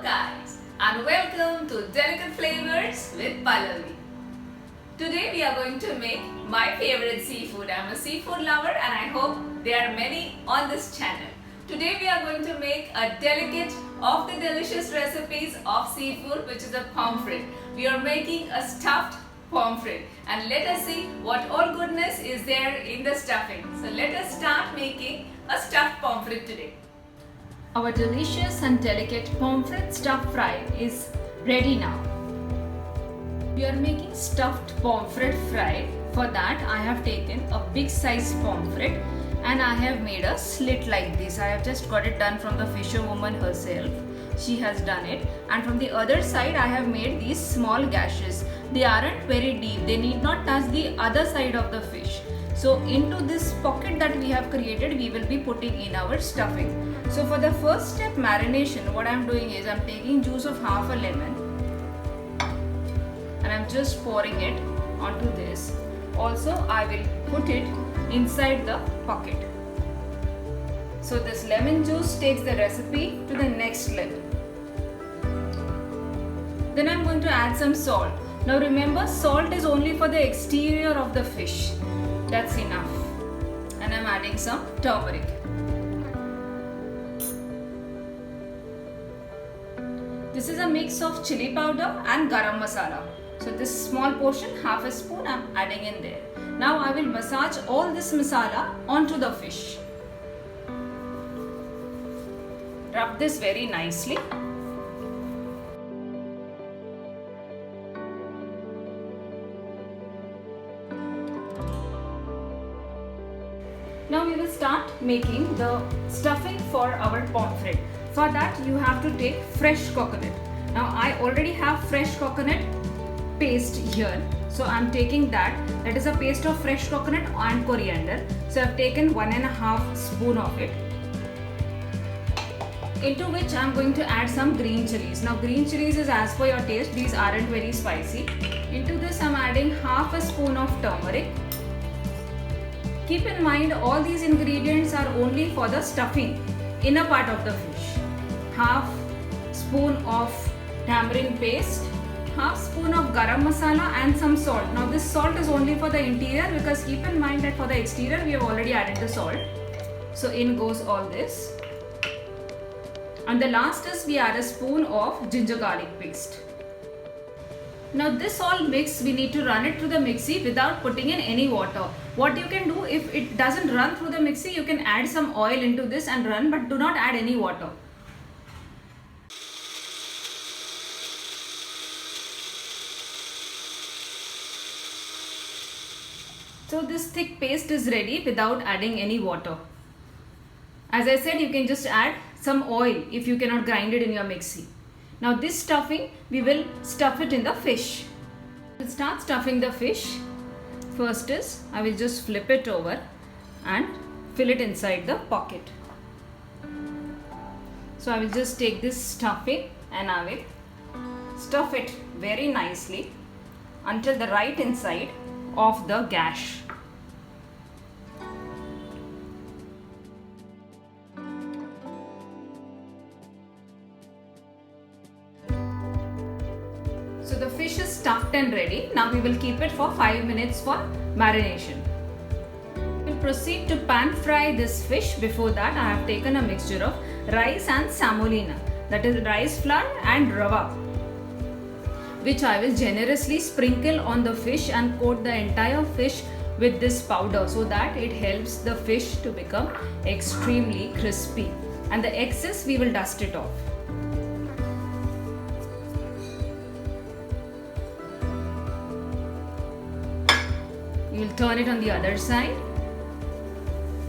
guys, and welcome to Delicate Flavors with Pallavi. Today we are going to make my favorite seafood. I'm a seafood lover and I hope there are many on this channel. Today we are going to make a delicate of the delicious recipes of seafood, which is a pomfret. We are making a stuffed pomfret and let us see what all goodness is there in the stuffing. So let us start making a stuffed pomfret today. Our delicious and delicate pomfret stuffed fry is ready now. We are making stuffed pomfret fry. For that I have taken a big size pomfret and I have made a slit like this. I have just got it done from the fisherwoman herself. She has done it, and from the other side I have made these small gashes. They aren't very deep, they need not touch the other side of the fish. So into this pocket that we have created, we will be putting in our stuffing. So for the first step, marination, what I am doing is I am taking juice of half a lemon and I am just pouring it onto this. Also I will put it inside the pocket. So this lemon juice takes the recipe to the next level. Then I am going to add some salt. Now remember, salt is only for the exterior of the fish. That's enough. And I'm adding some turmeric. This is a mix of chili powder and garam masala. So this small portion, half a spoon, I'm adding in there. Now I will massage all this masala onto the fish. Rub this very nicely. Now we will start making the stuffing for our pomfret. For that you have to take fresh coconut. Now I already have fresh coconut paste here. So I am taking that. That is a paste of fresh coconut and coriander. So I have taken 1.5 spoon of it. Into which I am going to add some green chilies. Now green chilies is as per your taste. These aren't very spicy. Into this I am adding half a spoon of turmeric. Keep in mind, all these ingredients are only for the stuffing, inner part of the fish. Half spoon of tamarind paste, half spoon of garam masala and some salt. Now this salt is only for the interior, because keep in mind that for the exterior we have already added the salt. So in goes all this. And the last is we add a spoon of ginger garlic paste. Now this all mix, we need to run it through the mixie without putting in any water. What you can do, if it doesn't run through the mixie, you can add some oil into this and run, but do not add any water. So this thick paste is ready without adding any water. As I said, you can just add some oil if you cannot grind it in your mixie. Now this stuffing, we will stuff it in the fish. We'll start stuffing the fish. First is, I will just flip it over and fill it inside the pocket. So I will just take this stuffing and I will stuff it very nicely until the right inside of the gash. So the fish is stuffed and ready. Now we will keep it for 5 minutes for marination. We will proceed to pan fry this fish. Before that I have taken a mixture of rice and semolina, that is rice flour and rava, which I will generously sprinkle on the fish and coat the entire fish with this powder, so that it helps the fish to become extremely crispy, and the excess we will dust it off. You will turn it on the other side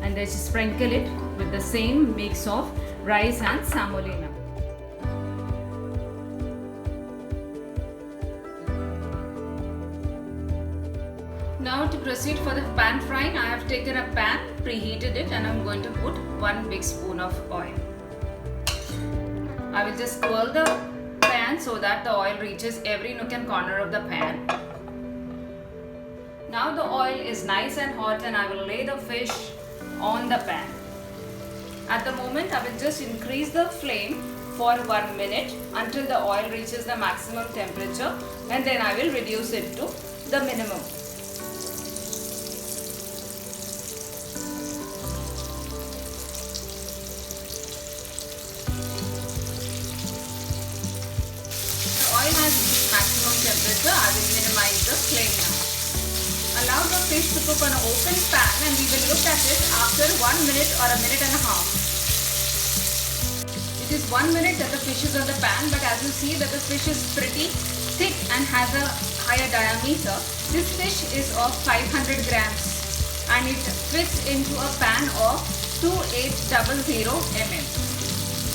and then sprinkle it with the same mix of rice and semolina. Now to proceed for the pan frying, I have taken a pan, preheated it, and I am going to put 1 big spoon of oil. I will just swirl the pan so that the oil reaches every nook and corner of the pan. Now the oil is nice and hot and I will lay the fish on the pan. At the moment I will just increase the flame for 1 minute until the oil reaches the maximum temperature, and then I will reduce it to the minimum. The oil has reached maximum temperature. I will minimize the flame now. Allow the fish to cook on an open pan, and we will look at it after 1 minute or a minute and a half. It is 1 minute that the fish is on the pan, but as you see that the fish is pretty thick and has a higher diameter. This fish is of 500 grams and it fits into a pan of 2800 mm.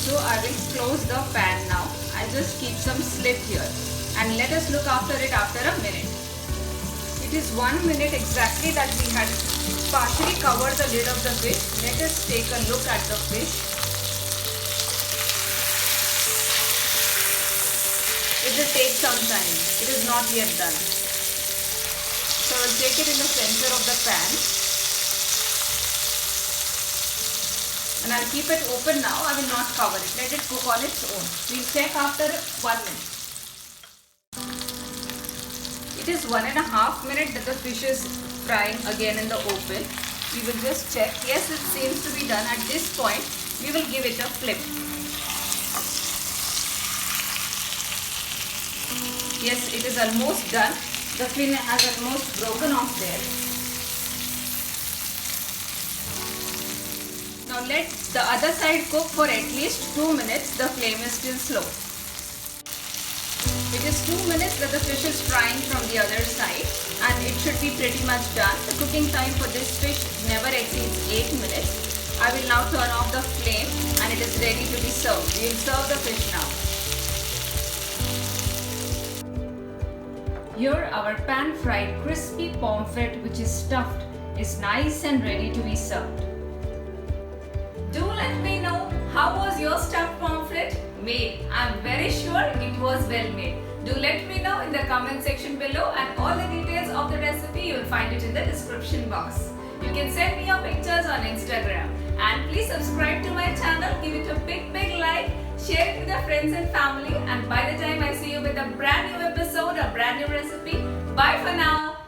So I will close the pan now. I'll just keep some slit here and let us look after it after a minute. It is 1 minute exactly that we had partially covered the lid of the fish. Let us take a look at the fish. It will take some time. It is not yet done. So I will take it in the center of the pan. And I will keep it open now. I will not cover it. Let it cook on its own. We will check after 1 minute. It is 1.5 minutes that the fish is frying again in the open. We will just check. Yes, it seems to be done. At this point, we will give it a flip. Yes, it is almost done. The fin has almost broken off there. Now let the other side cook for at least 2 minutes. The flame is still slow. It is 2 minutes that the fish is frying from the other side, and it should be pretty much done. The cooking time for this fish never exceeds 8 minutes. I will now turn off the flame and it is ready to be served. We will serve the fish now. Here our pan fried crispy pomfret, which is stuffed, is nice and ready to be served. Do let me know, how was your stuffed pomfret made? I am very sure it was well made. Do let me know in the comment section below, and all the details of the recipe you will find it in the description box. You can send me your pictures on Instagram, and please subscribe to my channel, give it a big like, share it with your friends and family, and by the time I see you with a brand new episode, a brand new recipe, bye for now.